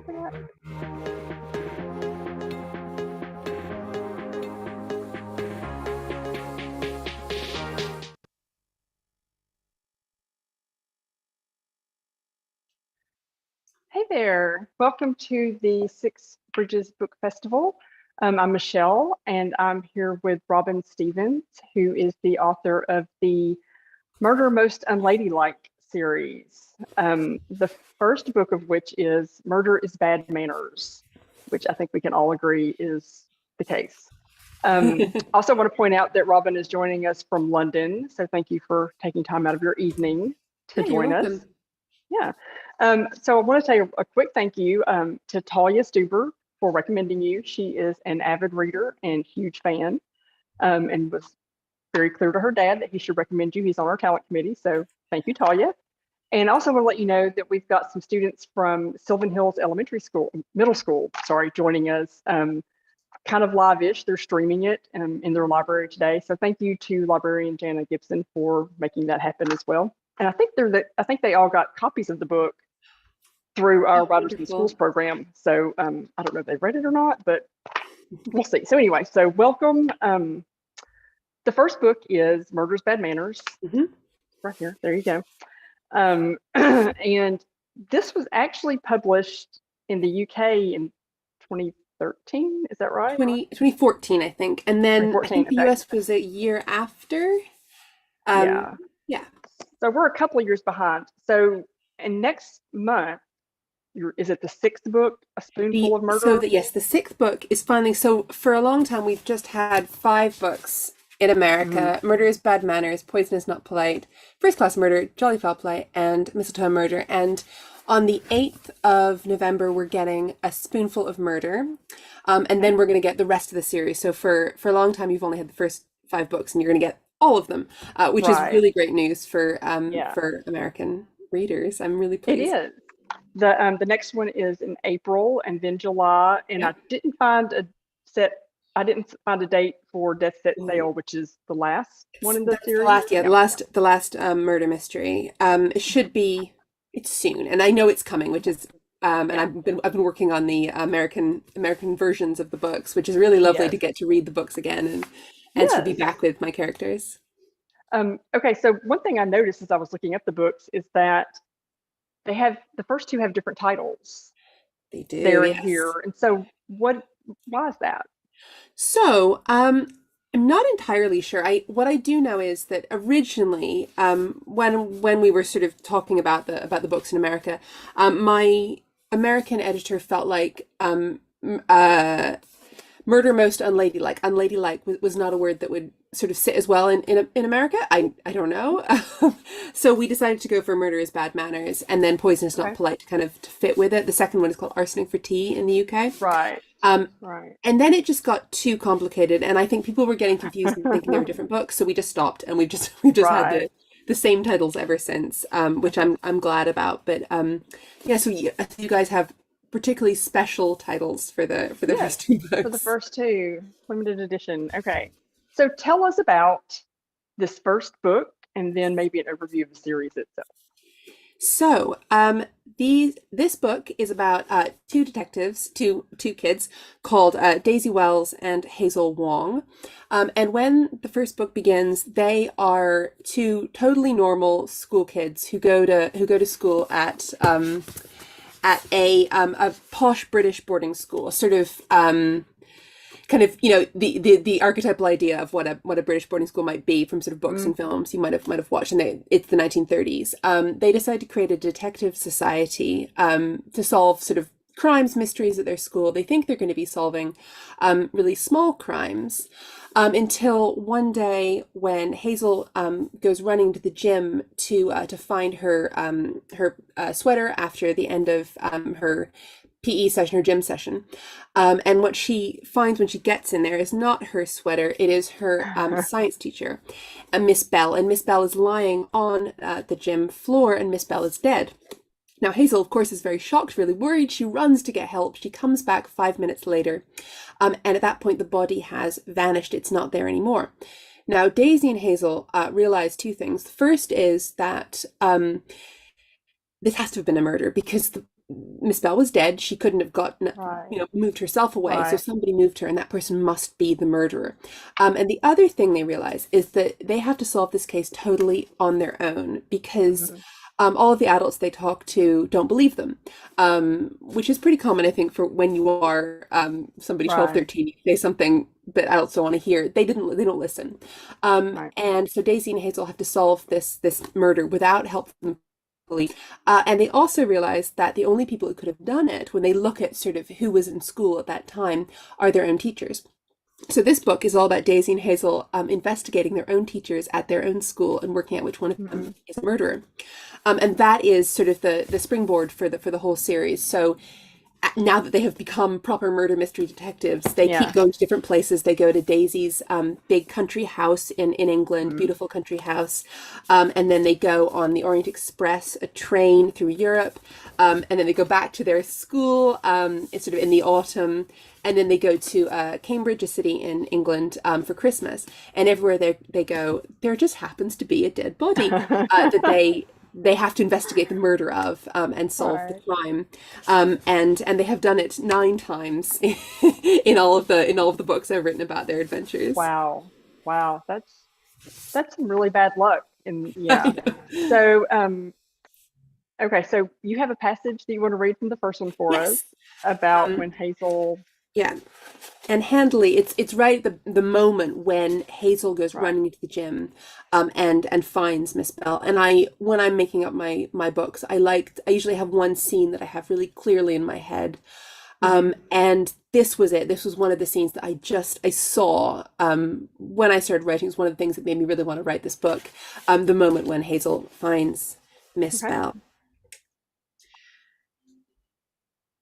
for that? Hey there, welcome to the Six Bridges Book Festival. I'm Michelle, and I'm here with Robin Stevens, who is the author of the Murder Most Unladylike series. The first book of which is Murder is Bad Manners, which I think we can all agree is the case. Also want to point out that Robin is joining us from London, so thank you for taking time out of your evening to Yeah, you're join us. welcome. Yeah. So I want to say a quick thank you to Talia Stuber for recommending you. She is an avid reader and huge fan, and was very clear to her dad that he should recommend you. He's on our talent committee. So thank you, Talia. And also want to let you know that we've got some students from Sylvan Hills Middle School, sorry, joining us kind of live-ish. They're streaming it in their library today. So thank you to librarian Jana Gibson for making that happen as well. And I think they all got copies of the book through our Writers in Schools program. So I don't know if they've read it or not, but we'll see. So anyway, so welcome. The first book is Murder's Bad Manners. Right here. There you go. And this was actually published in the UK in 2013. Is that right? 2014, I think. And then I think the okay. US was a year after. Yeah. Yeah. So we're a couple of years behind. So, and next month, is it the sixth book, A Spoonful of Murder? Yes, the sixth book is finally, so for a long time, we've just had 5 books in America: Murder is Bad Manners, Poison is Not Polite, First Class Murder, Jolly Foul Play, and Mistletoe Murder. And on the 8th of November, we're getting A Spoonful of Murder. And then we're going to get the rest of the series. So for a long time, you've only had the first 5 books, and you're going to get all of them, which is really great news for American readers. I'm really pleased. It is. The next one is in April and then July, and I didn't find a date for Death Set Sale, which is the last one in the series. The last murder mystery. It should be. It's soon, and I know it's coming, which is. And I've been working on the American versions of the books, which is really lovely to get to read the books again and to be back with my characters. Okay, so one thing I noticed as I was looking up the books is that the first 2 have different titles. They do. They're in here, and so why is that? So I'm not entirely sure. What I do know is that originally, when we were sort of talking about the books in America, my American editor felt like Murder Most Unladylike. Unladylike was not a word that would sort of sit as well in America. I don't know. So we decided to go for Murder is Bad Manners, and then Poison is Not Polite to kind of to fit with it. The second one is called Arsenic for Tea in the UK. Right. And then it just got too complicated, and I think people were getting confused and thinking they were different books. So we just stopped, and we've just had the same titles ever since, which I'm glad about. But so you guys have particularly special titles for the first 2 books. For the first 2, limited edition. Okay. So tell us about this first book, and then maybe an overview of the series itself. So this book is about 2 detectives, two kids called Daisy Wells and Hazel Wong. And when the first book begins, they are 2 totally normal school kids who go to school at a posh British boarding school, sort of kind of, the archetypal idea of what a British boarding school might be from sort of books and films you might have watched. And it's the 1930s. They decide to create a detective society to solve sort of crimes, mysteries at their school. They think they're going to be solving really small crimes until one day when Hazel goes running to the gym to find her sweater after the end of her PE session, her gym session. And what she finds when she gets in there is not her sweater, it is her science teacher, Miss Bell. And Miss Bell is lying on the gym floor, and Miss Bell is dead. Now, Hazel, of course, is very shocked, really worried. She runs to get help. She comes back 5 minutes later. And at that point, the body has vanished. It's not there anymore. Now, Daisy and Hazel realize 2 things. The first is that this has to have been a murder, because Miss Bell was dead. She couldn't have Right. moved herself away. So Right. somebody moved her, and that person must be the murderer. And the other thing they realize is that they have to solve this case totally on their own because Mhm. all of the adults they talk to don't believe them, which is pretty common, I think, for when you are somebody 12, Right. 13, you say something that adults don't want to hear. They don't listen. Right. And so Daisy and Hazel have to solve this murder without help from police. And they also realized that the only people who could have done it, when they look at sort of who was in school at that time, are their own teachers. So this book is all about Daisy and Hazel investigating their own teachers at their own school and working out which one of them Mhm. is a murderer. And that is sort of the springboard for the whole series. So now that they have become proper murder mystery detectives, they keep Yes. going to different places. They go to Daisy's big country house in England, Mhm. beautiful country house. And then they go on the Orient Express, a train through Europe. And then they go back to their school it's sort of in the autumn. And then they go to Cambridge, a city in England, for Christmas. And everywhere they go, there just happens to be a dead body that they have to investigate the murder of and solve the Right. crime. And they have done it 9 times in all of the books I've written about their adventures. Wow. Wow. That's some really bad luck. And I yeah. know. So okay, so you have a passage that you want to read from the first one for us Yes. about Um, when Hazel. yeah. And handily, it's right at the moment when Hazel goes Right. running into the gym, and finds Miss Bell. And I, when I'm making up my books, I usually have one scene that I have really clearly in my head. Hmm. And this was it. This was one of the scenes that I saw when I started writing. It's one of the things that made me really want to write this book. The moment when Hazel finds Miss Okay. Bell.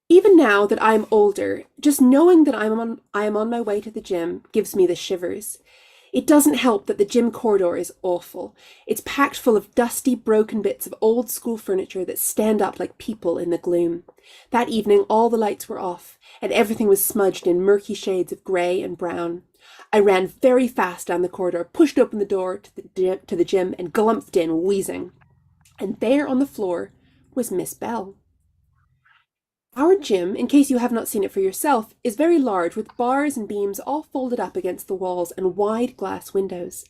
Even now that I'm older, just knowing that I am on my way to the gym gives me the shivers. It doesn't help that the gym corridor is awful. It's packed full of dusty, broken bits of old school furniture that stand up like people in the gloom. That evening, all the lights were off, and everything was smudged in murky shades of grey and brown. I ran very fast down the corridor, pushed open the door to the gym, and glumped in, wheezing. And there on the floor was Miss Bell. Our gym, in case you have not seen it for yourself, is very large with bars and beams all folded up against the walls and wide glass windows.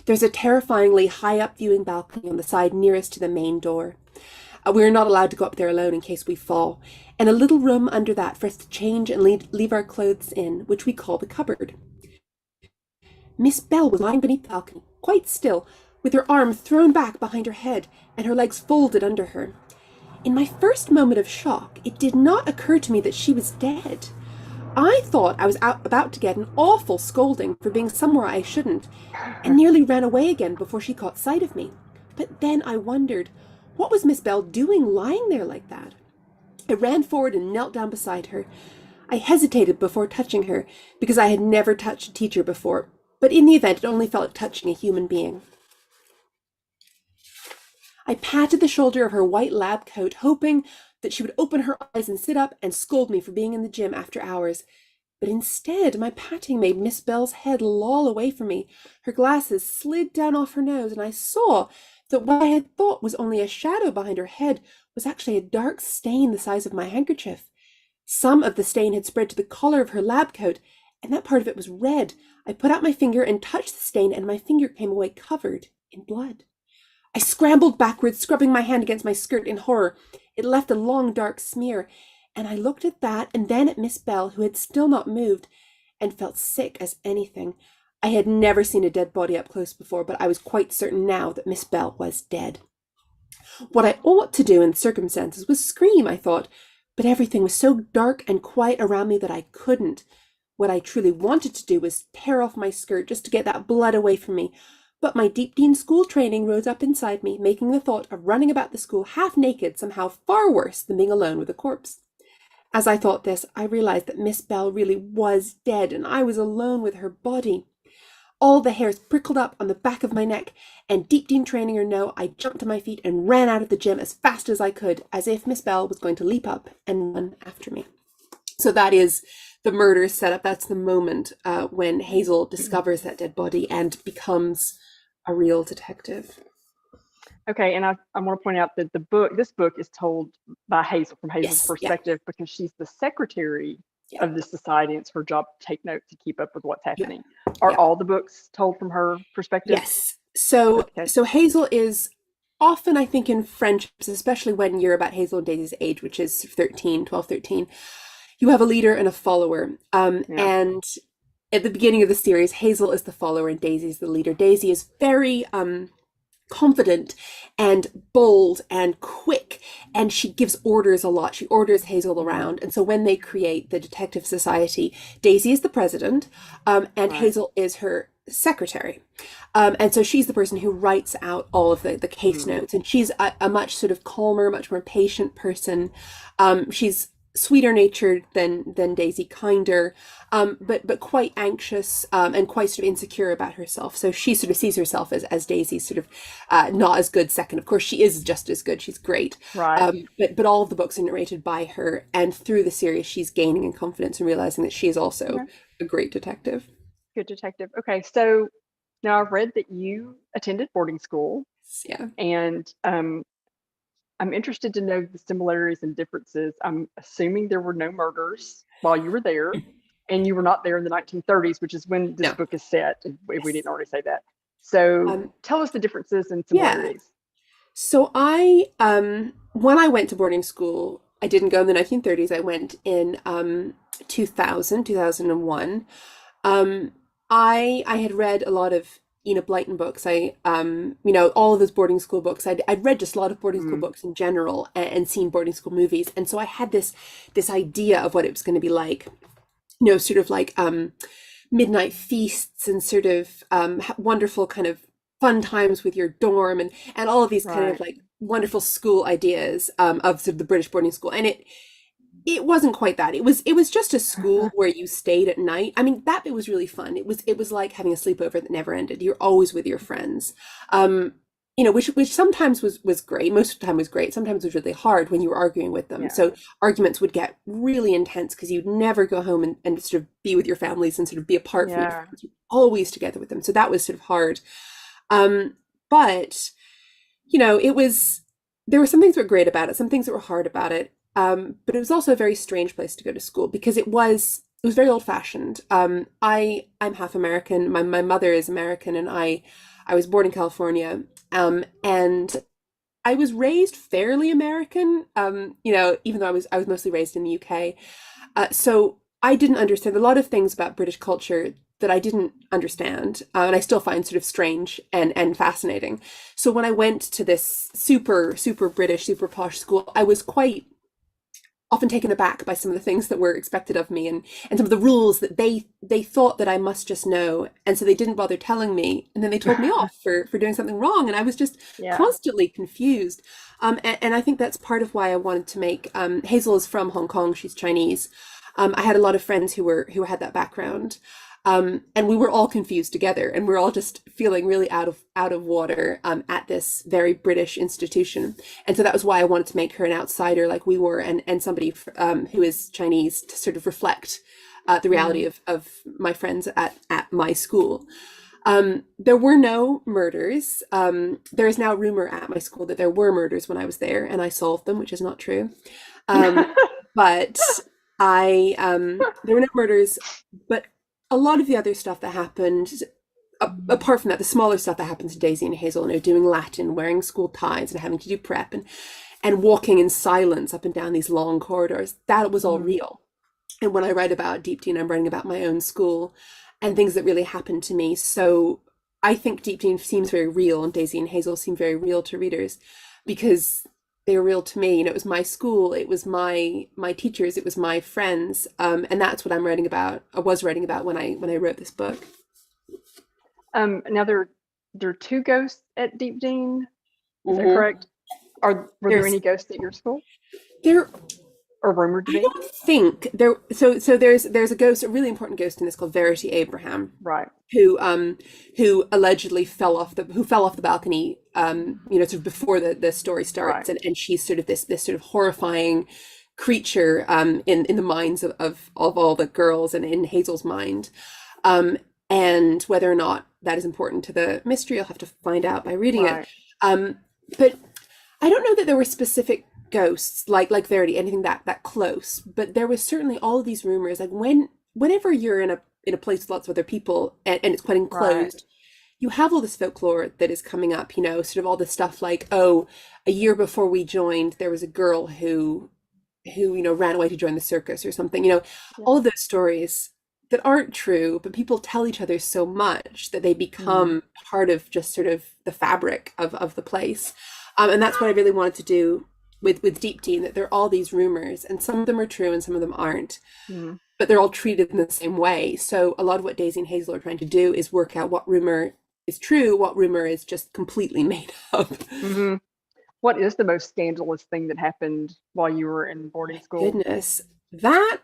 There's a terrifyingly high up viewing balcony on the side nearest to the main door. We are not allowed to go up there alone in case we fall, and a little room under that for us to change and leave our clothes in, which we call the cupboard. Miss Bell was lying beneath the balcony, quite still, with her arm thrown back behind her head and her legs folded under her. In my first moment of shock, it did not occur to me that she was dead. I thought I was about to get an awful scolding for being somewhere I shouldn't, and nearly ran away again before she caught sight of me. But then I wondered, what was Miss Bell doing lying there like that? I ran forward and knelt down beside her. I hesitated before touching her, because I had never touched a teacher before, but in the event it only felt like touching a human being. I patted the shoulder of her white lab coat, hoping that she would open her eyes and sit up and scold me for being in the gym after hours. But instead, my patting made Miss Bell's head loll away from me. Her glasses slid down off her nose, and I saw that what I had thought was only a shadow behind her head was actually a dark stain the size of my handkerchief. Some of the stain had spread to the collar of her lab coat, and that part of it was red. I put out my finger and touched the stain, and my finger came away covered in blood. I scrambled backwards, scrubbing my hand against my skirt in horror. It left a long, dark smear, and I looked at that and then at Miss Bell, who had still not moved, and felt sick as anything. I had never seen a dead body up close before, but I was quite certain now that Miss Bell was dead. What I ought to do in the circumstances was scream, I thought, but everything was so dark and quiet around me that I couldn't. What I truly wanted to do was tear off my skirt just to get that blood away from me. But my deep Dean school training rose up inside me, making the thought of running about the school half naked somehow far worse than being alone with a corpse. As I thought this, I realized that Miss Bell really was dead, and I was alone with her body. All the hairs prickled up on the back of my neck, and deep Dean training or no, I jumped to my feet and ran out of the gym as fast as I could, as if Miss Bell was going to leap up and run after me. So that is the murder setup. That's the moment when Hazel discovers that dead body and becomes a real detective. Okay, and I want to point out that this book is told by Hazel from Hazel's Yes, yeah, perspective because she's the secretary yeah, of this society. It's her job to take notes to keep up with what's yeah, happening. Are yeah. all the books told from her perspective? Yes. So Okay. so Hazel is often, I think, in friendships, especially when you're about Hazel and Daisy's age, which is 13, 12, 13, you have a leader and a follower. Yeah. And at the beginning of the series, Hazel is the follower and Daisy's the leader. Daisy is very confident and bold and quick, and she gives orders a lot. She orders Hazel Mhm. around. And so when they create the detective society, Daisy is the president, and Right. Hazel is her secretary. And so she's the person who writes out all of the case Mhm. notes, and she's a much sort of calmer, much more patient person. She's sweeter natured than Daisy, kinder, but quite anxious, and quite sort of insecure about herself. So she sort of sees herself as Daisy's sort of not as good second. Of course, she is just as good. She's great. Right. But all of the books are narrated by her, and through the series, she's gaining in confidence and realizing that she is also Okay. a great detective. Good detective. Okay, so now I've read that you attended boarding school, Yeah. and I'm interested to know the similarities and differences. I'm assuming there were no murders while you were there, and you were not there in the 1930s, which is when this No. book is set, if we Yes. didn't already say that. So Um, tell us the differences and yeah. similarities. So I when I went to boarding school, I didn't go in the 1930s. I went in 2000, 2001. Um, I had read a lot of Enid Blyton books. All of those boarding school books. I'd read just a lot of boarding school Mm, books in general, and seen boarding school movies. And so I had this idea of what it was going to be like, sort of like midnight feasts and sort of wonderful kind of fun times with your dorm, and all of these kind of right. like wonderful school ideas, of sort of the British boarding school. And it wasn't quite that. It was just a school where you stayed at night. I mean, that bit was really fun. It was like having a sleepover that never ended. You're always with your friends. Um, which sometimes was great. Most of the time was great. Sometimes it was really hard when you were arguing with them. Yeah. So arguments would get really intense because you'd never go home and sort of be with your families and sort of be apart from your Yeah. friends. You're always together with them. So that was sort of hard. But it was, there were some things that were great about it, some things that were hard about it. But it was also a very strange place to go to school because it was very old fashioned. I'm half American. My mother is American, and I was born in California. And I was raised fairly American. Even though I was mostly raised in the UK. So I didn't understand a lot of things about British culture that I didn't understand, and I still find sort of strange and fascinating. So when I went to this super super British, super posh school, I was quite often taken aback by some of the things that were expected of me, and some of the rules that they thought that I must just know, and so they didn't bother telling me, and then they told me off for doing something wrong, and I was just Yeah. constantly confused. And I think that's part of why I wanted to make, Hazel is from Hong Kong, she's Chinese. I had a lot of friends who had that background. And we were all confused together, and we are all just feeling really out of water, at this very British institution. And so that was why I wanted to make her an outsider like we were, and somebody, who is Chinese, to sort of reflect the reality Mm, of my friends at my school. There were no murders. There is now rumor at my school that there were murders when I was there, and I solved them, which is not true. Um, but there were no murders, but a lot of the other stuff that happened, apart from that, the smaller stuff that happens to Daisy and Hazel, doing Latin, wearing school ties, and having to do prep, and walking in silence up and down these long corridors, that was all mm, real. And when I write about Deep Dean, I'm writing about my own school and things that really happened to me. So I think Deep Dean seems very real, and Daisy and Hazel seem very real to readers because they were real to me. It was my school, it was my teachers, it was my friends, and that's what I'm writing about. I was writing about when I wrote this book. now there are two ghosts at Deep Dean. Is that Hmm. correct? Were there There's any ghosts at your school there or rumored to I be? don't think there. So there's a ghost, a really important ghost in this called Verity Abraham, Right. who allegedly fell off the balcony, sort of before the story Right. starts, and she's sort of this sort of horrifying creature, in the minds of all the girls, and in Hazel's mind. And whether or not that is important to the mystery, I'll have to find out by reading it. Right. Um, But I don't know that there were specific ghosts like Verity, anything that close. But there was certainly all of these rumors. Like whenever you're in a place with lots of other people and it's quite Right. enclosed, you have all this folklore that is coming up. Sort of all this stuff like, oh, a year before we joined, there was a girl who ran away to join the circus or something. Yeah. All of those stories that aren't true, but people tell each other so much that they Mhm. become part of just sort of the fabric of the place. And that's what I really wanted to do with Deep Teen, that there are all these rumors, and some of them are true and some of them aren't, Mhm. but they're all treated in the same way. So a lot of what Daisy and Hazel are trying to do is work out what rumor is true, what rumor is just completely made up. Mhm. What is the most scandalous thing that happened while you were in boarding My school? goodness, that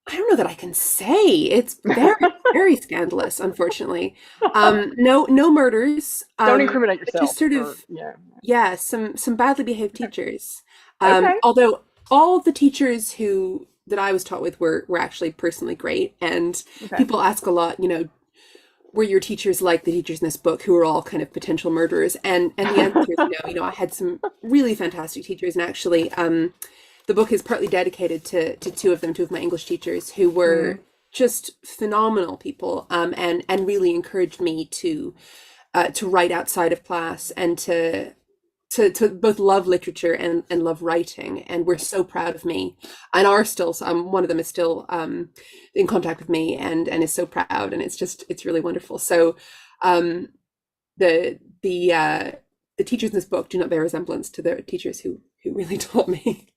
I don't know that I can say. It's very, very scandalous, unfortunately. No murders. Don't incriminate But just yourself sort or of, yeah. yeah, some badly behaved teachers. Okay. Although all the teachers who that I was taught with were actually personally great, and Okay. people ask a lot, were your teachers like the teachers in this book who were all kind of potential murderers? And the answer is no. I had some really fantastic teachers, and actually, the book is partly dedicated to two of my English teachers who were Mm. just phenomenal people, and really encouraged me to write outside of class and to both love literature and love writing, and were so proud of me, and are still. One of them is still in contact with me, and is so proud, and it's really wonderful. So um, the teachers in this book do not bear resemblance to the teachers who really taught me.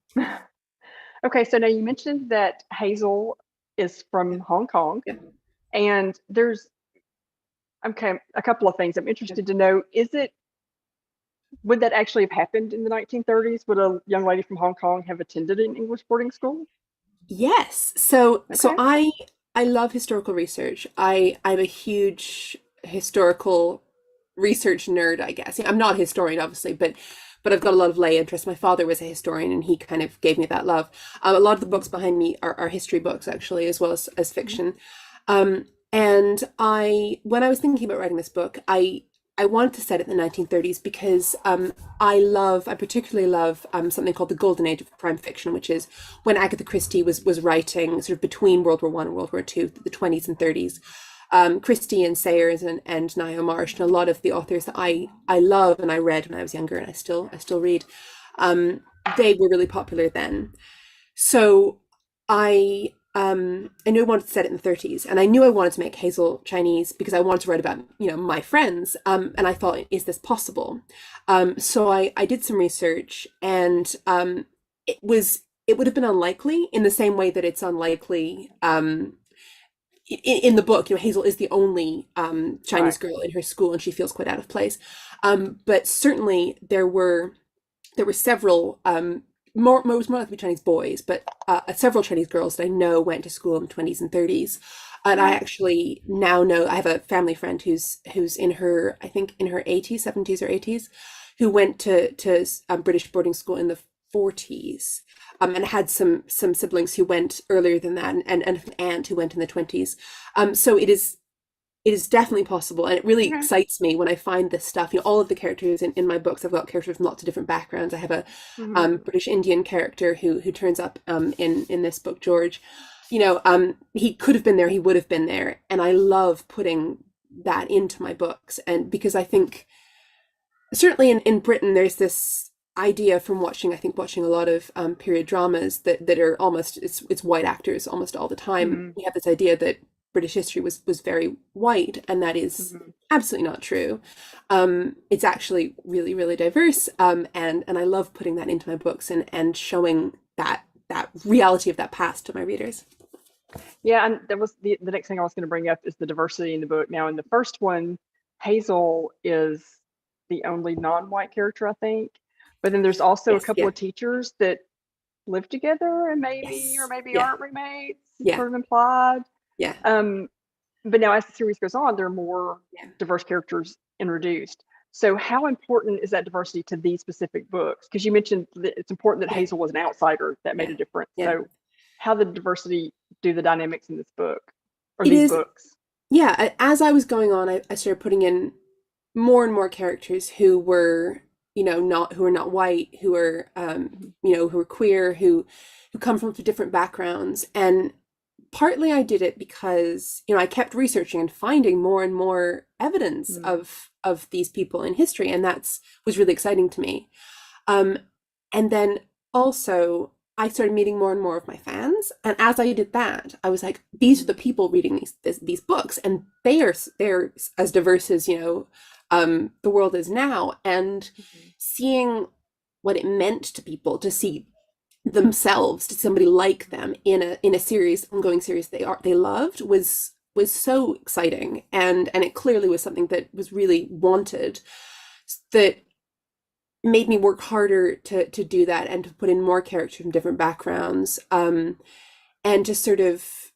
Okay, so now you mentioned that Hazel is from Hong Kong, Yeah. and there's okay a couple of things I'm interested to know. Would that actually have happened in the 1930s? Would a young lady from Hong Kong have attended an English boarding school? Yes. So Okay. I love historical research. I'm a huge historical research nerd, I guess. I'm not a historian, obviously, but I've got a lot of lay interest. My father was a historian, and he kind of gave me that love. A lot of the books behind me are history books, actually, as well as Mhm. fiction. And when I was thinking about writing this book, I wanted to set it in the 1930s because I particularly love something called the Golden Age of crime fiction, which is when Agatha Christie was writing sort of between World War One and World War Two, the 20s and 30s. Christie and Sayers and Niall Marsh and a lot of the authors that I love and I read when I was younger, and I still read. They were really popular then. So I knew I wanted to set it in the 30s, and I knew I wanted to make Hazel Chinese because I wanted to write about my friends. And I thought, is this possible? So I did some research, and it would have been unlikely in the same way that it's unlikely in the book. Hazel is the only Chinese Right. girl in her school, and she feels quite out of place. But certainly there were several more likely Chinese boys, but several Chinese girls that I know went to school in the 20s and 30s. And I Right. actually now know I have a family friend who's in her, I think in her 80s, 70s or 80s, who went to British boarding school in the 40s. And had some siblings who went earlier than that, and an aunt who went in the 20s. So it is definitely possible, and it really Okay. excites me when I find this stuff. All of the characters in my books, I've got characters from lots of different backgrounds. I have a Hmm. British Indian character who turns up in this book, George. He could have been there, he would have been there, and I love putting that into my books. And because I think certainly in Britain, there's this idea from watching a lot of period dramas that are almost it's white actors almost all the time. Hmm. We have this idea that British history was very white, and that is Hmm. absolutely not true. It's actually really, really diverse, and I love putting that into my books and showing that reality of that past to my readers. Yeah, and that was the next thing I was going to bring up is the diversity in the book. Now, in the first one, Hazel is the only non-white character, I think. But then there's also a Yes, couple yeah, of teachers that live together and maybe or yes, maybe yeah, aren't roommates. It's yeah, sort of implied. yeah, Um, but now, as the series goes on, there are more yeah, diverse characters introduced. So, how important is that diversity to these specific books? Because you mentioned that it's important that yeah, Hazel was an outsider that made yeah, a difference. yeah. So, how the diversity do the dynamics in this book or It these is, books? yeah. As I was going on, I started putting in more and more characters who were, who are not white, who are, who are queer, who come from different backgrounds. And partly I did it because, I kept researching and finding more and more evidence of these people in history, and was really exciting to me. And then also I started meeting more and more of my fans, and as I did that, I was like, these are the people reading these books, and they're as diverse as the world is now, and seeing what it meant to people to see themselves, to somebody like them in a ongoing series they loved, was so exciting, and it clearly was something that was really wanted, that made me work harder to do that and to put in more characters from different backgrounds, and to sort of,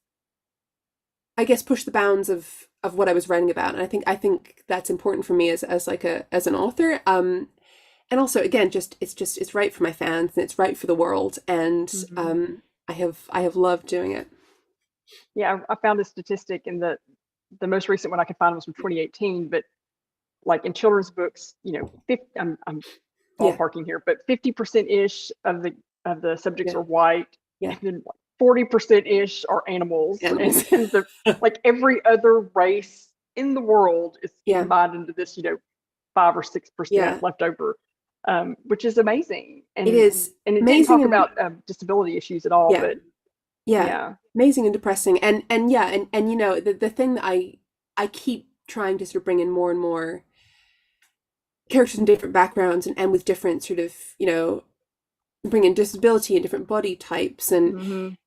I guess, push the bounds of what I was writing about. And I think that's important for me as an author. And also, again, it's right for my fans, and it's right for the world, and I have loved doing it. Yeah, I found a statistic in the most recent one I could find was from 2018, but like in children's books, 50, I'm ballparking here, but 50% ish of the subjects are white, and then 40% ish are animals, and the like every other race in the world is combined into this 5 or 6% left over, which is amazing. And it is, and it amazing, didn't talk about disability issues at all, but amazing and depressing, and the thing that I keep trying to sort of bring in more and more characters in different backgrounds, and with different sort of, bring in disability and different body types, and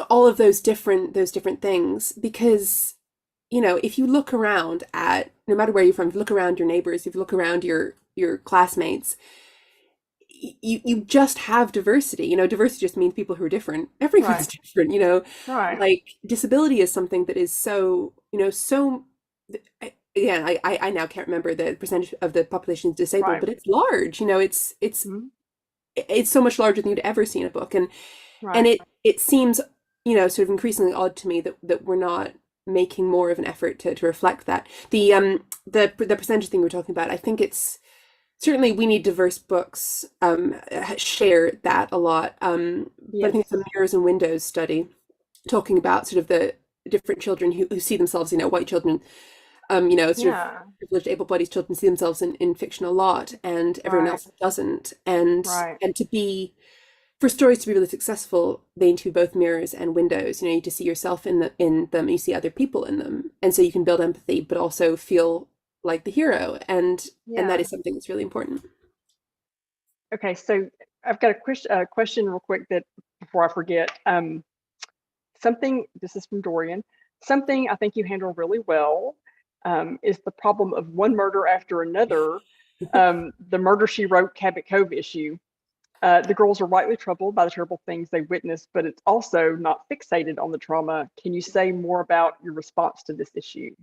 all of those different things, because if you look around at, no matter where you're from, if you look around your neighbors, if you look around your classmates, you just have diversity. Diversity just means people who are different. Everyone's different. Like, disability is something that is so, so, again, I now can't remember the percentage of the population is disabled, but it's large. It's so much larger than you'd ever see in a book, and it seems sort of increasingly odd to me that we're not making more of an effort to reflect that. The percentage thing we're talking about, I think it's certainly, we need diverse books share that a lot, but I think it's a Mirrors and Windows study talking about sort of the different children who see themselves, white children, sort of privileged, able-bodied children see themselves in fiction a lot, and everyone else doesn't. And for stories to be really successful, they need to be both mirrors and windows. You need to see yourself in them, and you see other people in them, and so you can build empathy, but also feel like the hero, and that is something that's really important. Okay, so I've got a question real quick, that before I forget. This is from Dorian. Something I think you handle really well is the problem of one murder after another. The Murder, She Wrote Cabot Cove issue. The girls are rightly troubled by the terrible things they witnessed, but it's also not fixated on the trauma. Can you say more about your response to this issue?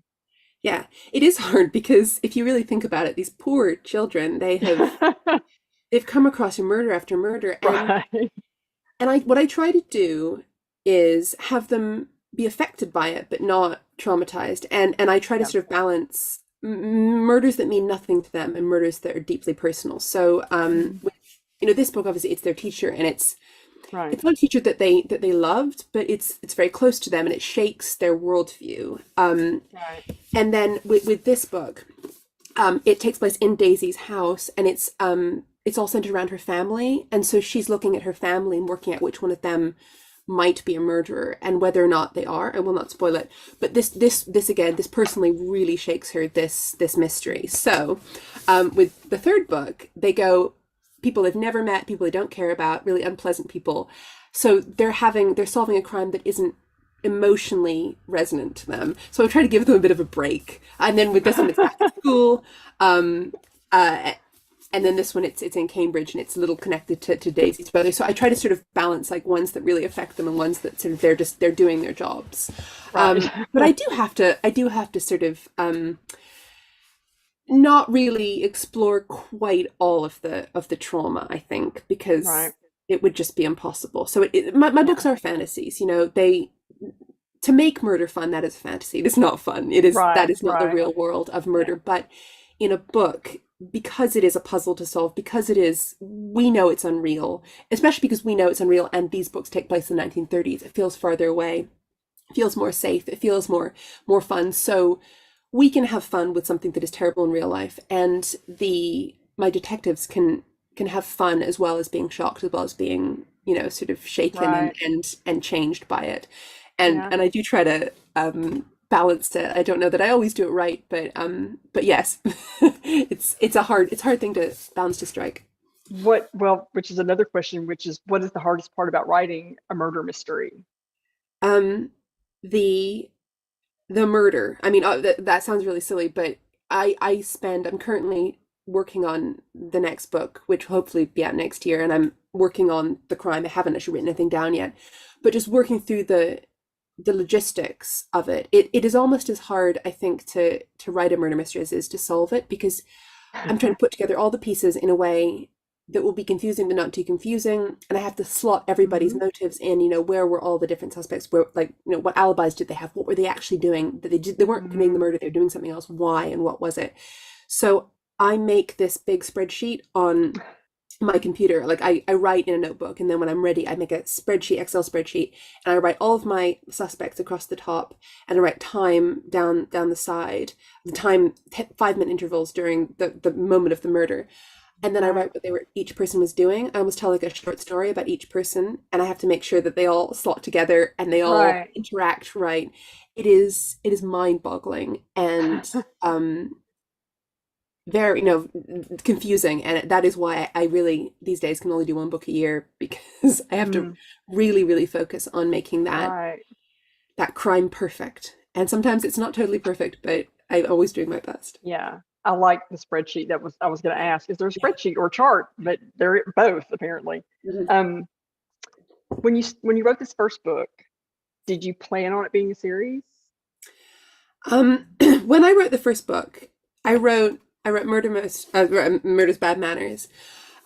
Yeah, it is hard, because if you really think about it, these poor children, they've come across murder after murder, and what I try to do is have them be affected by it, but not traumatized, and I try to sort of balance murders that mean nothing to them and murders that are deeply personal. So this book, obviously, it's their teacher, and it's not a teacher that they loved, but it's very close to them, and it shakes their worldview. And then with this book, it takes place in Daisy's house, and it's all centered around her family, and so she's looking at her family and working out which one of them might be a murderer, and whether or not they are. I will not spoil it, but this again, this personally really shakes her, this mystery. So with the third book, they go people they've never met, people they don't care about, really unpleasant people. So they're solving a crime that isn't emotionally resonant to them. So I try to give them a bit of a break. And then with this one, it's back to school. And then this one, it's in Cambridge, and it's a little connected to Daisy's brother. So I try to sort of balance, like, ones that really affect them and ones that sort of they're doing their jobs. But I do have to sort of not really explore quite all of the trauma, I think, because it would just be impossible. So my books are fantasies. to make murder fun, that is fantasy. It is not fun. It is that Right, is not the right. real world of Yeah. murder. But in a book, because it is a puzzle to solve, because it is, we know it's unreal, especially because we know it's unreal, and these books take place in the 1930s. It feels farther away. It feels more safe. It feels more fun. So we can have fun with something that is terrible in real life, and the my detectives can have fun as well as being shocked, as well as being, sort of shaken Right. and changed by it. Yeah. And I do try to balance it. I don't know that I always do it right, but yes, it's a hard thing to balance to strike. Which is another question, which is what is the hardest part about writing a murder mystery? Um, the the murder. I mean, that sounds really silly, but I'm currently working on the next book, which will hopefully be out next year, and I'm working on the crime. I haven't actually written anything down yet, but just working through the logistics of it. It is almost as hard, I think, to write a murder mystery as it is to solve it, because I'm trying to put together all the pieces in a way that will be confusing but not too confusing, and I have to slot everybody's Mhm. motives in. Where were all the different suspects? Where, like, what alibis did they have? What were they actually doing? That they weren't committing the Mhm. murder. They were doing something else. Why and what was it? So I make this big spreadsheet on my computer. Like, I write in a notebook, and then when I'm ready, I make a spreadsheet, Excel spreadsheet, and I write all of my suspects across the top, and I write time down the side, the time 5-minute intervals during the moment of the murder. And then I Right. write what each person was doing. I almost tell like a short story about each person, and I have to make sure that they all slot together and they all Right. interact right. It is mind-boggling, and um very, confusing, and that is why I really these days can only do one book a year, because I have to Mm. really, really focus on making Right. that crime perfect. And sometimes it's not totally perfect, but I'm always doing my best. Yeah. I like the spreadsheet. That was I was going to ask, is there a Yeah. spreadsheet or a chart? But they're both apparently. Mhm. Um, when you wrote this first book, did you plan on it being a series? When I wrote the first book, I wrote Murder's Bad Manners.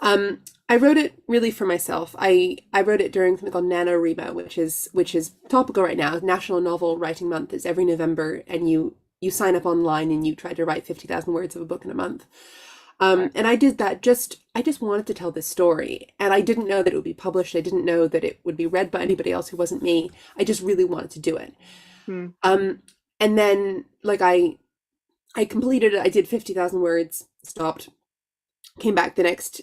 I wrote it really for myself. I wrote it during something called NaNoWriMo, which is topical right now. National Novel Writing Month is every November, and you sign up online and you try to write 50,000 words of a book in a month. Right. And I did that. I just wanted to tell this story, and I didn't know that it would be published. I didn't know that it would be read by anybody else who wasn't me. I just really wanted to do it. Hmm. Um, and then, like, I completed it. I did 50,000 words, stopped, came back the next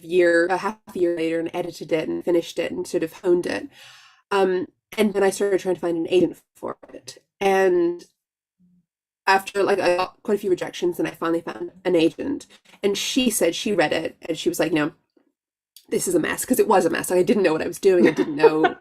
year, a half a year later, and edited it and finished it and sort of honed it. And then I started trying to find an agent for it. And after, like, I got quite a few rejections, and I finally found an agent. And she said she read it and she was like, "No, this is a mess," because it was a mess. Like, I didn't know what I was doing. I didn't know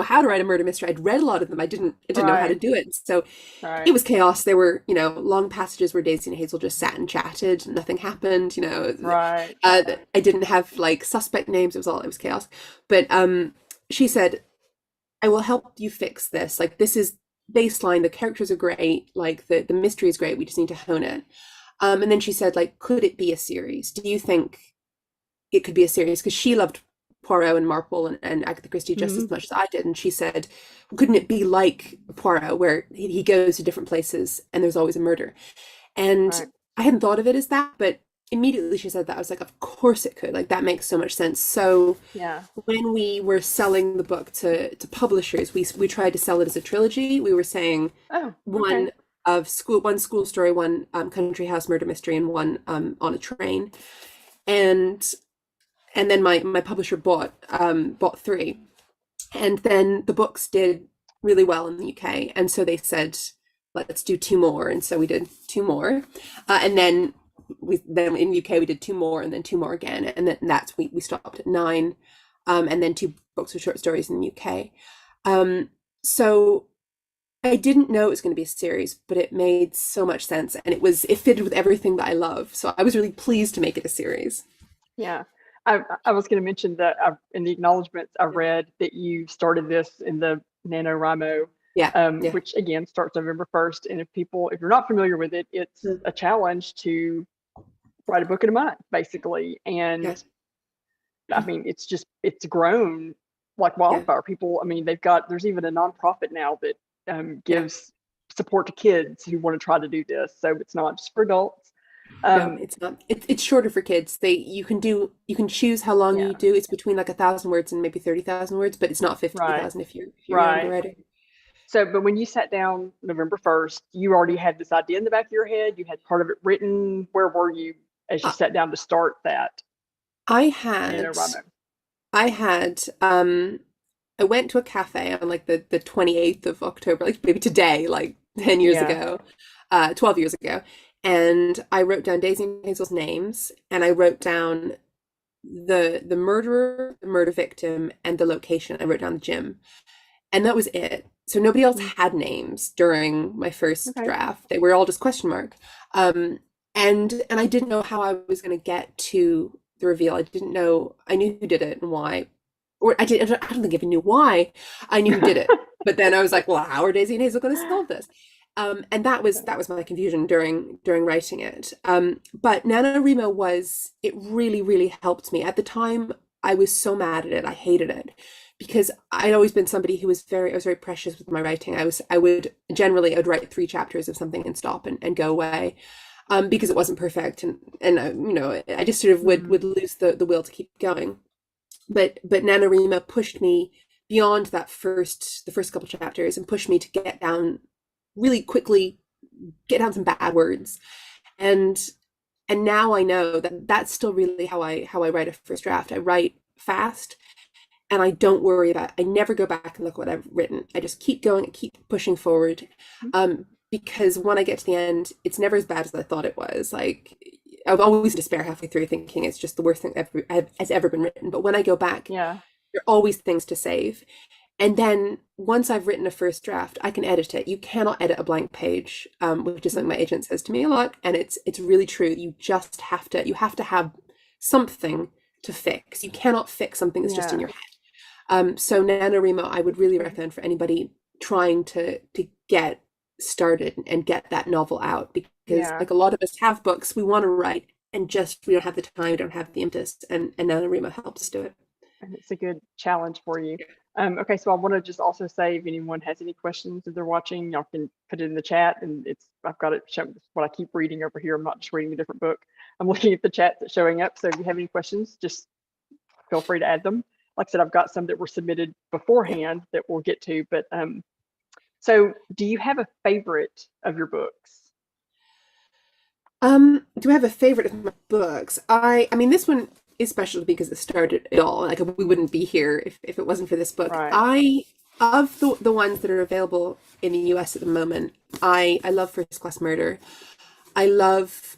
how to write a murder mystery. I'd read a lot of them. I didn't know how to Right. do it. So it Right. was chaos. There were, long passages where Daisy and Hazel just sat and chatted. Nothing happened. Right. I didn't have, like, suspect names. It was chaos. But she said, "I will help you fix this. Like, this is baseline. The characters are great. Like, the mystery is great. We just need to hone it." And then she said, like, "Could it be a series? Do you think it could be a series?" Because she loved Poirot and Marple and Agatha Christie just Mhm. as much as I did. And she said, "Couldn't it be like Poirot, where he goes to different places and there's always a murder?" And Right. I hadn't thought of it as that, but immediately she said that, I was like, of course it could. Like, that makes so much sense. So Yeah. when we were selling the book to publishers, we tried to sell it as a trilogy. We were saying Oh, okay. one school story, one country house murder mystery, and one on a train. And then my publisher bought three, and then the books did really well in the UK, and so they said, "Let's do two more," and so we did two more, and then in UK we did two more, and then two more again, and then we stopped at nine, and then two books of short stories in the UK. So I didn't know it was going to be a series, but it made so much sense, and it fitted with everything that I love. So I was really pleased to make it a series. Yeah. I was going to mention that in the acknowledgments, I Yeah, read that you started this in the NaNoWriMo, yeah, yeah. which again starts November 1st. And if you're not familiar with it, it's Mm. a challenge to write a book in a month, basically. And Yes, I mean, it's grown like yeah. wildfire. People, I mean, there's even a nonprofit now that Yeah. gives support to kids who want to try to do this. So it's not just for adults. No, Um, it's not. It's shorter for kids. You can choose how long yeah, you do. It's between like 1,000 words and maybe 30,000 words, but it's not right, 50,000 if you're younger right. writing. So, but when you sat down November 1st, you already had this idea in the back of your head. You had part of it written. Where were you as you I, sat down to start that I in had NaNoWriMo? I had I went to a cafe on like the 28th of October, like maybe today, like 10 years Yeah. ago, 12 years ago. And I wrote down Daisy and Hazel's names, and I wrote down the murderer, the murder victim, and the location. I wrote down the gym. And that was it. So nobody else Mm, had names during my first okay. draft. They were all just question mark. Um, and I didn't know how I was going to get to the reveal. I didn't know. I knew who did it and why, or I did. I don't think I even knew why. I knew who did it, but then I was like, well, how are Daisy and Hazel going to solve this? And that was my confusion during writing it. But NaNoWriMo was it really helped me at the time. I was so mad at it. I hated it because I'd always been somebody who was I was very precious with my writing. I would generally I'd write 3 chapters of something and stop and go away, because it wasn't perfect, and I just sort of Mm, would lose the will to keep going. But NaNoWriMo pushed me beyond the first couple chapters and pushed me to get down really quickly, get down some bad words, and now I know that that's still really how I write a first draft. I write fast and I don't worry about I never go back and look what I've written. I just keep going, keep pushing forward. Because when I get to the end, it's never as bad as I thought it was. Like I'm always in despair halfway through thinking it's just the worst thing has ever been written. But when I go back, yeah. there are always things to save. And then once I've written a first draft, I can edit it. You cannot edit a blank page, which is something my agent says to me a lot, and it's really true. You have to have something to fix. You cannot fix something that's just in Yeah. your head. So NaNoWriMo, I would really Okay. recommend for anybody trying to get started and get that novel out, because Yeah. like a lot of us have books we want to write and just we don't have the time, we don't have the impetus, and NaNoWriMo helps us do it. And it's a good challenge for you. Okay, so I want to just also say if anyone has any questions that they're watching, y'all can put it in the chat. And I've got it shown what I keep reading over here. I'm not just reading a different book. I'm looking at the chat that's showing up. So if you have any questions, just feel free to add them. Like I said, I've got some that were submitted Yeah. beforehand that we'll get to. But so do you have a favorite of your books? Do I have a favorite of my books? I mean, this one is special because it started it all. Like we wouldn't be here if it wasn't for this book. Right. I of the ones that are available in the US at the moment, I love First Class Murder. I love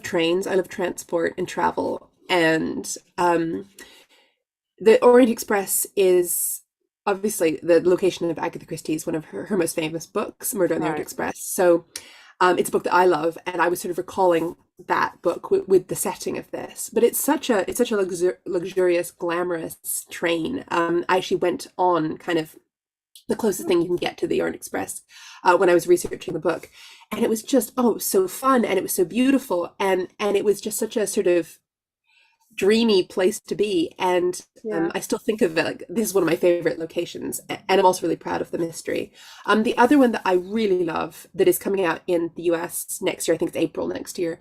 trains. I love transport and travel. And the Orient Express is obviously the location of Agatha Christie's one of her most famous books, Murder on the Orient Right. Express. So it's a book that I love, and I was sort of recalling that book with the setting of this. But it's such a luxurious, glamorous train. I actually went on kind of the closest thing you can get to the Orient Express when I was researching the book, and it was just it was so fun, and it was so beautiful, and it was just such a sort of dreamy place to be. And Yeah. I still think of it like this is one of my favorite locations, and I'm also really proud of the mystery. The other one that I really love that is coming out in the US next year, I think it's April next year,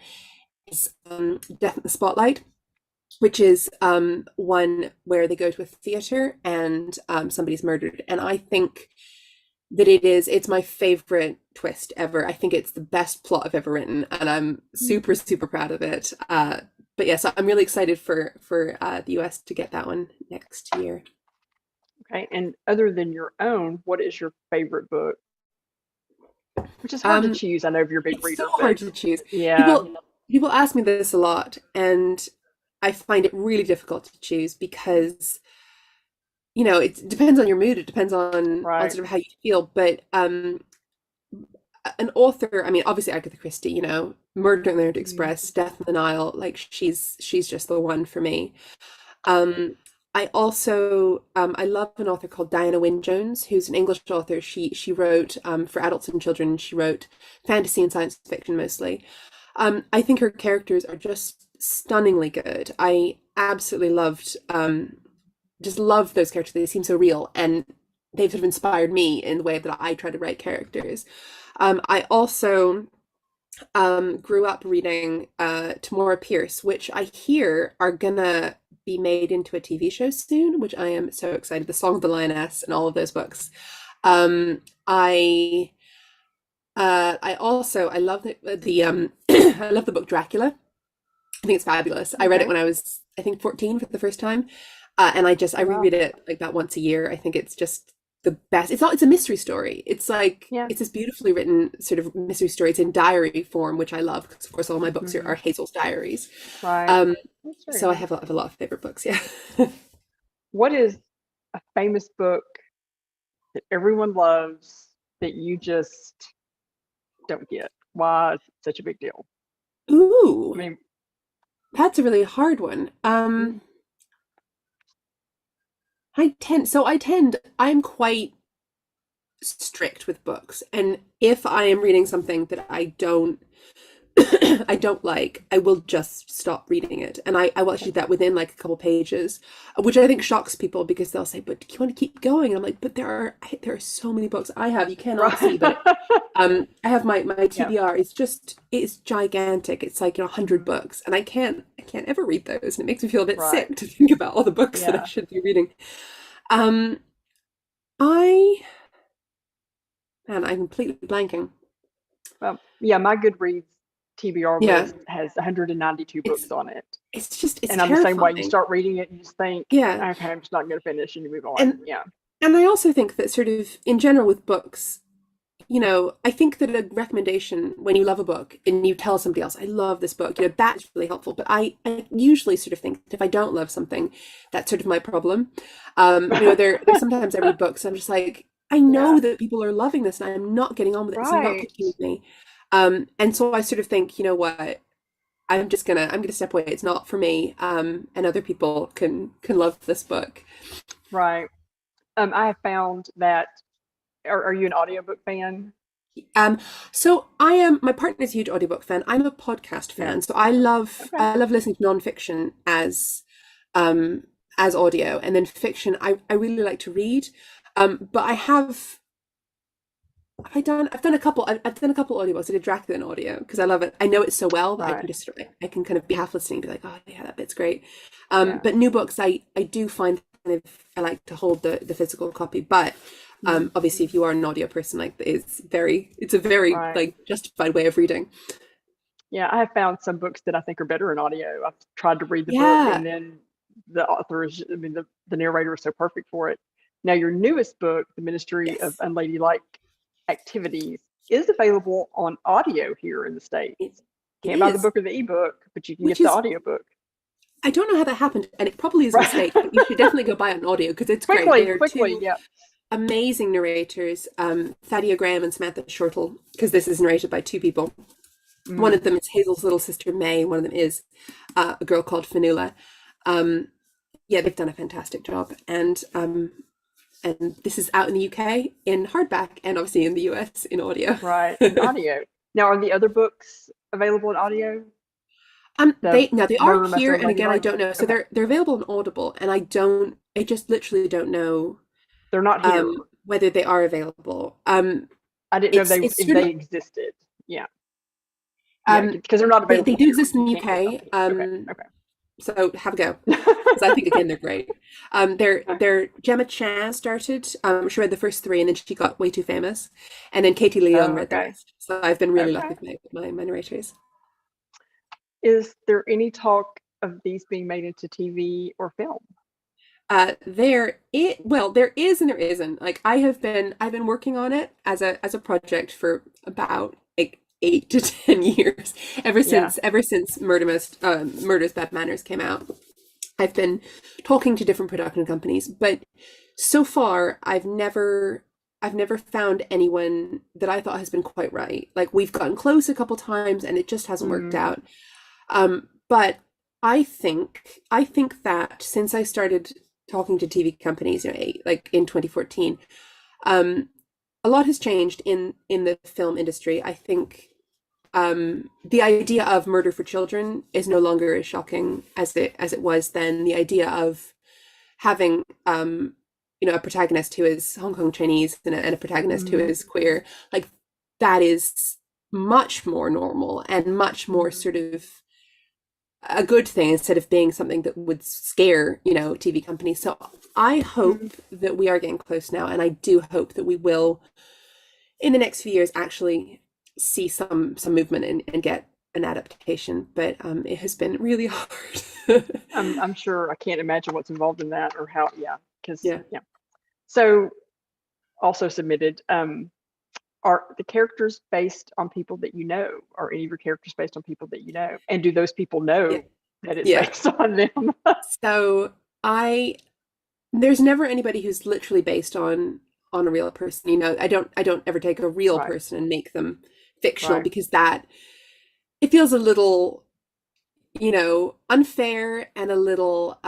is Death in the Spotlight, which is one where they go to a theater and somebody's murdered. And I think that it's my favorite twist ever. I think it's the best plot I've ever written, and I'm super proud of it. But yeah, so I'm really excited for the US to get that one next year. Okay. And other than your own, what is your favorite book? Which is hard to Um, choose. I know if you're a big it's so reader, but hard to choose. yeah. People ask me this a lot, and I find it really difficult to choose because it depends on your mood. It depends on Right. sort of how you feel. But an author, I mean, obviously Agatha Christie, Murder on the Orient Mhm. Express, Death in the Nile, like she's just the one for me. Um, I also I love an author called Diana Wynne Jones, who's an English author. She wrote for adults and children. She wrote fantasy and science fiction mostly. I think her characters are just stunningly good. I absolutely loved just loved those characters. They seem so real, and they've sort of inspired me in the way that I try to write characters. I also grew up reading Tamora Pierce, which I hear are gonna be made into a TV show soon, which I am so excited. The Song of the Lioness and all of those books. I also I love the I love the book Dracula. I think it's fabulous. I read it Okay. when I was, I think, 14 for the first time. And I Wow. reread it like about once a year. I think it's just the best. It's a mystery story. It's like, Yeah. it's this beautifully written sort of mystery story. It's in diary form, which I love because, of course, all my books are Mhm. Hazel's diaries. Right. Um, That's very so nice. I have a lot of favorite books. Yeah. What is a famous book that everyone loves that you just don't get? Why is it such a big deal? I Ooh, mean, that's a really hard one. mm, I'm quite strict with books. And if I am reading something that I don't I don't like, I will just stop reading it. And I will actually do that within like a couple pages, which I think shocks people because they'll say, but do you want to keep going? And I'm like, but there are so many books I have, you cannot see, right. but I have my Yeah. TBR. It's gigantic. It's like 100 Mhm. books, and I can't ever read those, and it makes me feel a bit Right. sick to think about all the books that I Yeah. should be reading. Um, I Man, I'm completely blanking. Well, yeah, my Goodreads TBR Yeah, list has 192 it's books on it. it's And I'm the same way. You terrifying. start reading it, you just think, Yeah, okay, I'm just not going to finish, and you move on. and Yeah. and I also think that sort of in general with books, I think that a recommendation when you love a book and you tell somebody else, I love this book, that's really helpful. But I usually sort of think that if I don't love something, that's sort of my problem. There's sometimes I read books and I'm just like, I know Yeah. that people are loving this and I'm not getting on with it. It's not Right. clicking with me. And so I sort of think, you know what, I'm gonna step away. It's not for me. And other people can love this book. Right. I have found that. Are you an audiobook fan? Um, so my partner's a huge audiobook fan. I'm a podcast Yeah. fan. So I love Okay. I love listening to nonfiction um as audio, and then fiction I really like to read. But I've done a couple I've done a couple audiobooks. I did Dracula in audio because I love it. I know it so well that Right. I can kind of be half listening and be like, oh yeah, that bit's great. Yeah. But new books I do find kind of I like to hold the physical copy. But Mhm. obviously if you are an audio person, like it's a very Right. like justified way of reading. Yeah, I have found some books that I think are better in audio. I've tried to read the book, Yeah. and then the author is, I mean, the narrator is so perfect for it. Now, your newest book, The Ministry of Yes. Unladylike Activities, is available on audio here in the States. It, it Can't buy the is, book or the ebook, but you can which get the is audiobook. I don't know how that happened, and it probably is a Right. mistake, but you should definitely go buy it on audio because it's great. Quickly, They are quickly. two Yeah. amazing narrators, Thadia Graham and Samantha Shortle, because this is narrated by two people. One Mm. of them is Hazel's little sister May. One of them is a girl called Fanula. Um, yeah, they've done a fantastic job, and this is out in the UK in hardback, and obviously in the US in audio. Right. In audio. Now, are the other books available in audio? The They are Murder Most here, and again, I Unladylike? don't know. So Okay. they're available on Audible, and I just literally don't know They're not here. whether they are available. I didn't know It's if sort of they existed. Yeah. Yeah, because they're not they available do here. exist in You the can't get them UK. here. Okay. So have a go because I Okay. think again they're great. Okay. Gemma Chan started. She read the first three, and then she got way too famous, and then Katie Oh, Leung read the okay. rest. So I've been really lucky Okay. with my narrators. Is there any talk of these being made into TV or film? There is and there isn't. Like I've been working on it as a project for about like 8 to 10 years. Yeah. Ever since Murder's Bad Manners came out. I've been talking to different production companies, but so far I've never found anyone that I thought has been quite right. Like we've gotten close a couple times and it just hasn't worked Mm, out. But I think that since I started talking to TV companies, like in 2014, um, a lot has changed in the film industry. I think the idea of murder for children is no longer as shocking as it was then. The idea of having a protagonist who is Hong Kong Chinese and a protagonist who Mhm. is queer, like that is much more normal and much more Mhm. sort of a good thing instead of being something that would scare, TV companies. So I Mhm. hope that we are getting close now, and I do hope that we will, in the next few years, actually see some movement and get an adaptation. But it has been really hard. I'm sure I can't imagine what's involved in that or how, yeah, because, Yeah. yeah. So also submitted, are the characters based on people that you know? Are any of your characters based on people that you know? And do those people Yeah. know that it's Yeah. based on them? So I there's never anybody who's literally based on a real person. I don't ever take a real Right, person and make them fictional, right. because that it feels a little, unfair and a little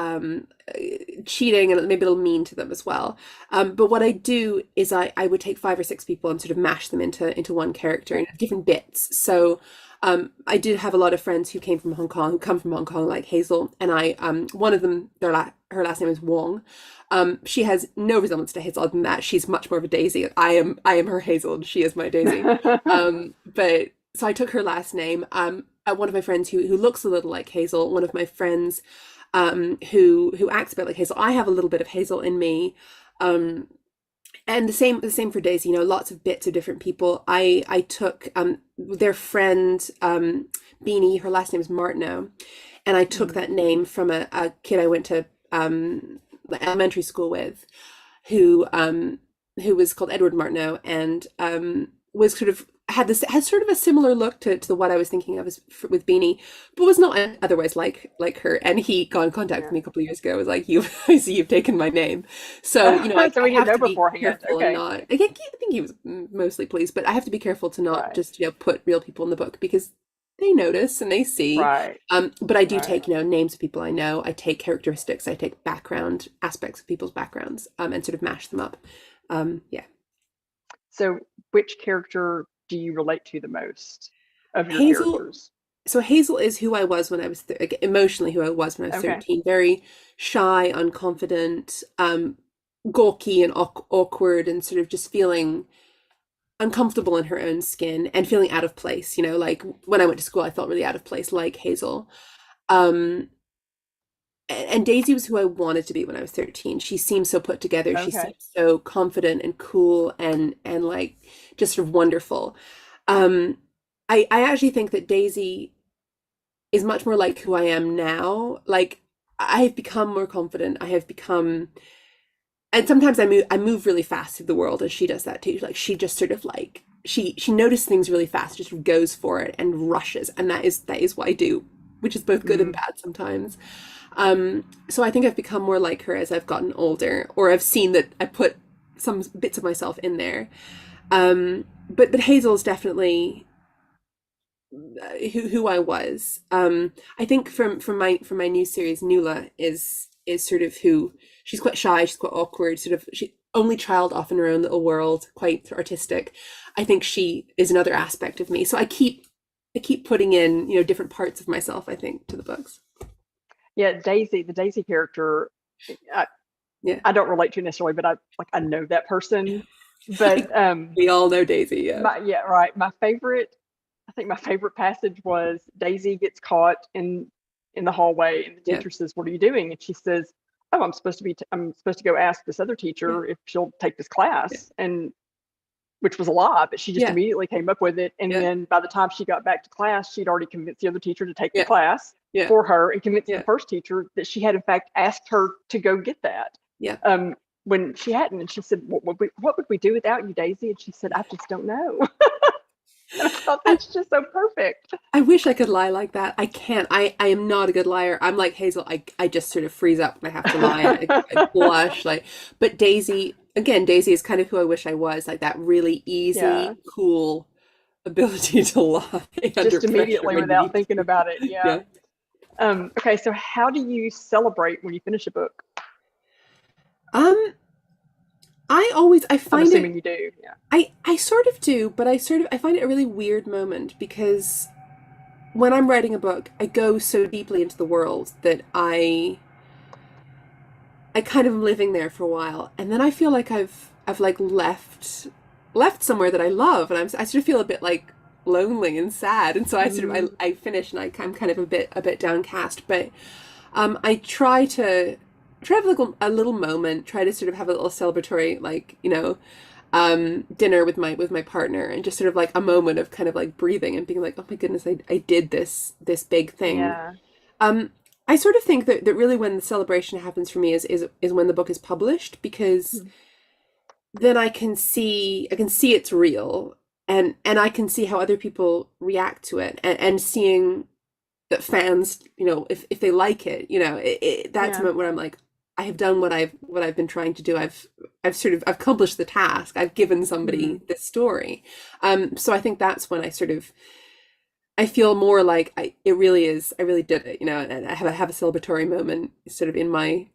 cheating, and maybe a little mean to them as well. But what I do is I would take 5 or 6 people and sort of mash them into one character Okay. in different bits. So I did have a lot of friends who came from Hong Kong, who come from Hong Kong, like Hazel, and I one of them, her last name is Wong. She has no resemblance to Hazel other than that she's much more of a Daisy. I am her Hazel and she is my Daisy. But so I took her last name. One of my friends who looks a little like Hazel, one of my friends who acts a bit like Hazel. I have a little bit of Hazel in me. And the same for Daisy, lots of bits of different people. I took their friend Beanie, her last name is Martineau, and I took Mhm. that name from a kid I went to elementary school with, who was called Edward Martineau, and was sort of had sort of a similar look to what I was thinking of with Beanie, but was not otherwise like her. And he got in contact with Yeah. me a couple of years ago. I was like, I see you've taken my name. So, So I we didn't have know to be beforehand. careful and Okay. not, I think he was mostly pleased, but I have to be careful to not Right, just, put real people in the book, because they notice and they see. right, But I do right. take, names of people I know. I take characteristics. I take background aspects of people's backgrounds, and sort of mash them up. Yeah. So which character do you relate to the most of your Hazel. characters? So Hazel is who I was when I was like, emotionally who I was when I was Okay. 13. Very shy, unconfident, gawky and awkward, and sort of just feeling uncomfortable in her own skin and feeling out of place. Like when I went to school, I felt really out of place, like Hazel. Um, and Daisy was who I wanted to be when I was 13. She seemed so put together. She Okay. seemed so confident and cool and like just sort of wonderful. Um, I actually think that Daisy is much more like who I am now. Like I have become more confident. I have become, and sometimes I move really fast through the world, and she does that too. Like she just sort of like she notices things really fast, just goes for it and rushes, and that is what I do, which is both good and Mm. bad sometimes. So I think I've become more like her as I've gotten older, or I've seen that I put some bits of myself in there. But Hazel is definitely who I was. I think from my new series, Nuala is sort of who she's quite shy, she's quite awkward, sort of she only child off in her own little world, quite artistic. I think she is another aspect of me. So I keep putting in, different parts of myself, I think, to the books. Yeah, Daisy, the Daisy character, I, Yeah. I don't relate to necessarily, but I know that person. But We all know Daisy, yeah. yeah, right. I think my favorite passage was Daisy gets caught in the hallway, and the Yeah. teacher says, "What are you doing?" And she says, "Oh, I'm supposed to go ask this other Yeah. teacher if she'll take this Yeah. class." And which was a lie, but she just Yeah. immediately came up with it. And Yeah. then by the time she got back to class, she'd already convinced the other teacher to take the Yeah. class Yeah. for her, and convinced the Yeah. first teacher that she had in fact asked her to go get that. Yeah. Um, when she hadn't, and she said, what would we do without you, Daisy?" And she said, "I just don't know." And I thought I, that's just so perfect. I wish I could lie like that. I can't. I am not a good liar. I'm like Hazel. I just sort of freeze up when I have to lie. I blush. Like, but Daisy, again, Daisy is kind of who I wish I was. Like that really Yeah, easy, cool ability to lie under just pressure immediately when you without need thinking to. about it. Yeah. Yeah. Okay, so how do you celebrate when you finish a book? Um, I I'm find it, assuming you do. Yeah. I sort of do, but I find it a really weird moment, because when I'm writing a book, I go so deeply into the world that I kind of am living there for a while, and then I feel like I've like left somewhere that I love, and I sort of feel a bit like lonely and sad, and so I finish, and I'm kind of a bit downcast, but I try to have like a little moment, try to sort of have a little celebratory, like, dinner with my partner, and just sort of like a moment of kind of like breathing and being like, oh my goodness, I did this big thing. Yeah. Um, I sort of think that really when the celebration happens for me is when the book is published, because Mhm. then I can see it's real, and I can see how other people react to it, and seeing that fans, if they like it, that's a Yeah. moment where I'm like, I have done what I've been trying to do. I've accomplished the task. I've given somebody Mhm. this story. So I think that's when I feel more like it really is, I really did it, and I have a celebratory moment sort of in my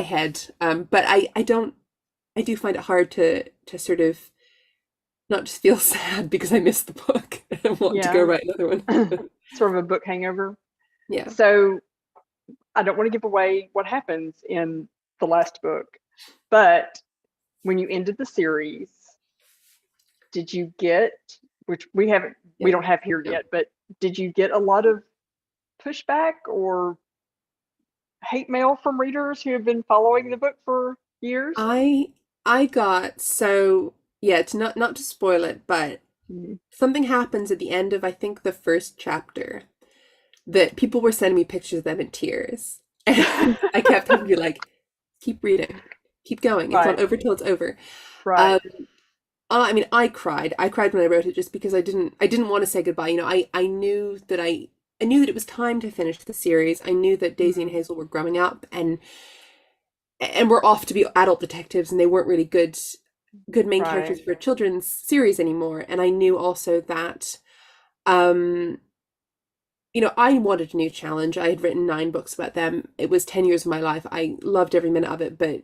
head. But I do find it hard to sort of not just feel sad because I missed the book and want to go Yeah. write another one. Sort of a book hangover. Yeah. So I don't want to give away what happens in the last book, but when you ended the series, did you get, which we Yeah. don't have here No. yet, but did you get a lot of pushback or hate mail from readers who have been following the book for years? I I got so yeah, to not to spoil it, but Mm. something happens at the end of, I think, the first chapter, that people were sending me pictures of them in tears. And I kept having to be like, keep reading, keep going. It's not Right, over till it's over. right, Um, I mean, I cried. I cried when I wrote it, just because I didn't want to say goodbye. I knew that it was time to finish the series. I knew that Daisy and mhm, Hazel were growing up, and were off to be adult detectives, and they weren't really good main right, characters for a children's series anymore. And I knew also that um I wanted a new challenge. I had written 9 books about them. It was 10 years of my life. I loved every minute of it, but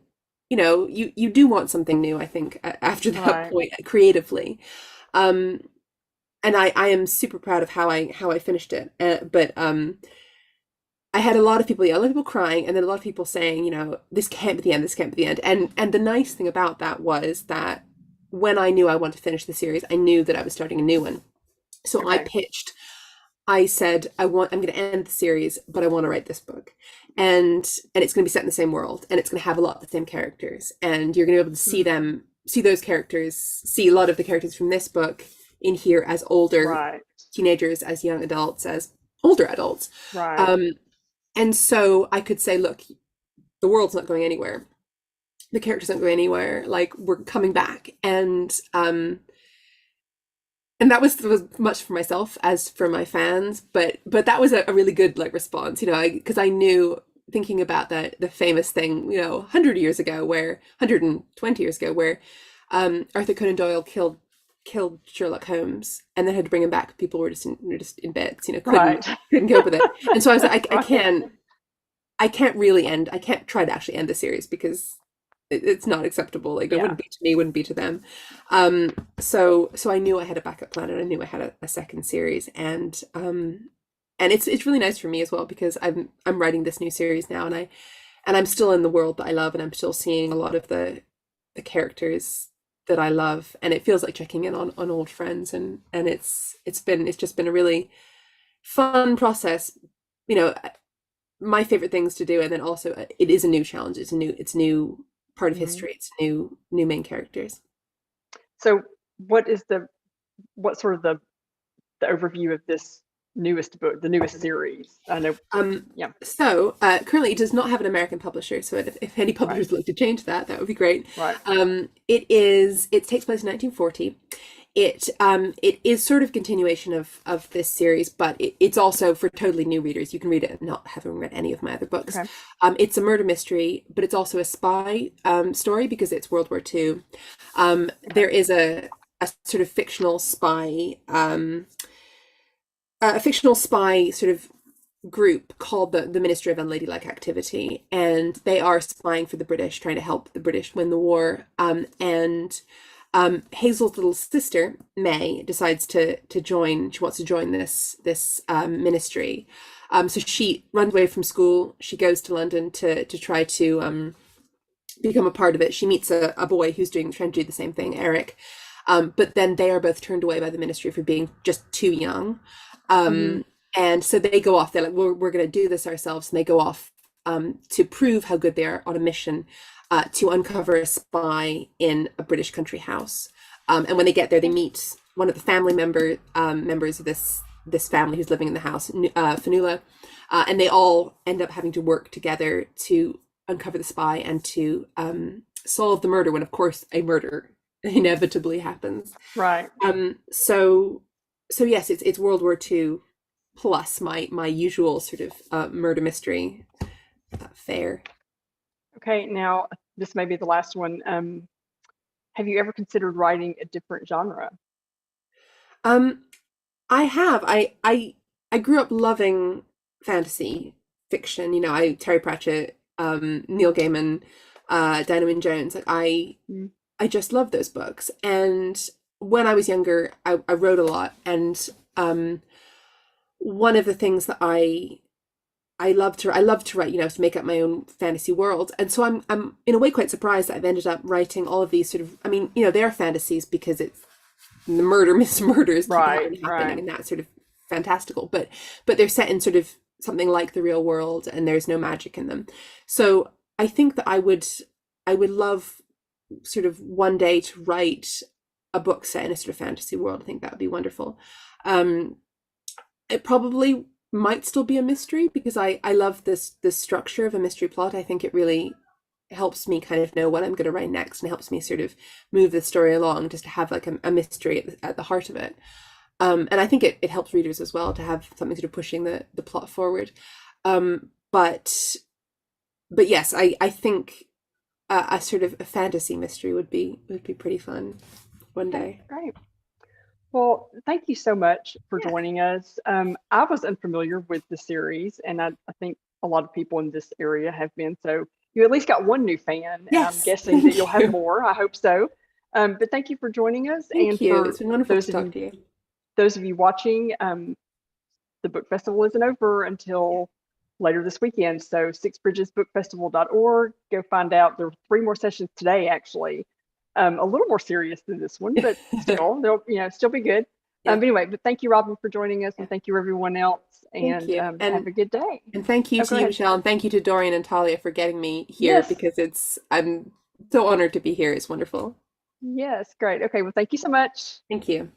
you do want something new, I think, after that right, point, creatively. Um, and I am super proud of how I finished it. But I had a lot of people, yeah, a lot of people crying, and then a lot of people saying, this can't be the end, this can't be the end. And the nice thing about that was that when I knew I wanted to finish the series, I knew that I was starting a new one. So okay, I said, I'm going to end the series, but I want to write this book. And it's going to be set in the same world, and it's going to have a lot of the same characters, and you're going to be able to mhm, see those characters, see a lot of the characters from this book in here as older right, teenagers, as young adults, as older adults. right, Um, and so I could say, look, the world's not going anywhere. The characters aren't going anywhere. Like, we're coming back. And that was much for myself as for my fans, but that was a really good, like, response, because I knew, thinking about the famous thing, 100 years ago, 120 years ago, where Arthur Conan Doyle killed Sherlock Holmes, and then had to bring him back. People were just in beds, couldn't right, couldn't cope with it. And so I was like, I right, can't I can't really end. I can't try to actually end the series, because it's not acceptable. Like, it yeah. wouldn't be to me, wouldn't be to them. So I knew I had a backup plan, and I knew I had a second series, and it's really nice for me as well, because I'm writing this new series now, and I'm still in the world that I love, and I'm still seeing a lot of the characters that I love, and it feels like checking in on old friends, and it's just been a really fun process. You know, my favorite things to do, and then also, it is a new challenge. It's a new part of Mhm. history. It's new main characters. So what is what sort of the overview of this newest book, the newest series? I know, Um, yeah, so currently it does not have an American publisher. So if any right, publishers look to change that, that would be great. right, It takes place in 1940. It is sort of continuation of this series, but it's also for totally new readers. You can read it and not having read any of my other books. okay, It's a murder mystery, but it's also a spy story, because it's World War II. okay, There is a sort of fictional spy sort of group called the Ministry of Unladylike Activity, and they are spying for the British, trying to help the British win the war. And Hazel's little sister May decides to join. She wants to join this ministry. So she runs away from school. She goes to London to try to become a part of it. She meets a boy who's trying to do the same thing, Eric. But then they are both turned away by the ministry for being just too young. Hmm. And so they go off, they're like, we're going to do this ourselves. And they go off to prove how good they are on a mission to uncover a spy in a British country house. And when they get there, they meet one of the family members of this family who's living in the house, Fanula. And they all end up having to work together to uncover the spy and to solve the murder when, of course, a murder inevitably happens. Right. So yes, it's World War II plus my usual sort of murder mystery fare. Okay, now this may be the last one. Have you ever considered writing a different genre? Um, I have. I grew up loving fantasy fiction. You know, Terry Pratchett, Neil Gaiman, Diana Wynne Jones. Like Mm. I just love those books. And when I was younger, I wrote a lot. And one of the things that I love to write, you know, to make up my own fantasy world. And so I'm in a way quite surprised that I've ended up writing all of these sort of, I mean, you know, they are fantasies because it's the murders keep happening Right. and that's sort of fantastical. But they're set in sort of something like the real world and there's no magic in them. So I think that I would love sort of one day to write a book set in a sort of fantasy world. I think that would be wonderful. It probably might still be a mystery because I love this structure of a mystery plot. I think it really helps me kind of know what I'm going to write next and helps me sort of move the story along, just to have like a mystery at the heart of it. And I think it helps readers as well to have something sort of pushing the plot forward. But yes, I think a sort of a fantasy mystery would be pretty fun one day. Great. Well, thank you so much for Yeah. joining us. I was unfamiliar with the series, and I think a lot of people in this area have been. So you at least got one new fan, and I'm Yes, guessing that thank you'll have you. more. I hope so. But thank you for joining us, Thank and you. for It's been wonderful those to of talk you to you. watching, the book festival isn't over until later this weekend. So sixbridgesbookfestival.org. Go find out. There are 3 more sessions today, actually. A little more serious than this one, but still, they'll still be good. Yeah. But anyway, but thank you, Robin, for joining us, Yeah. and thank you, everyone else, Thank and you. have a good day. And thank you Oh, to go you, ahead. Michelle, and thank you to Dorian and Talia for getting me here Yes, because I'm so honored to be here. It's wonderful. yes, great. Okay, well, thank you so much. Thank you.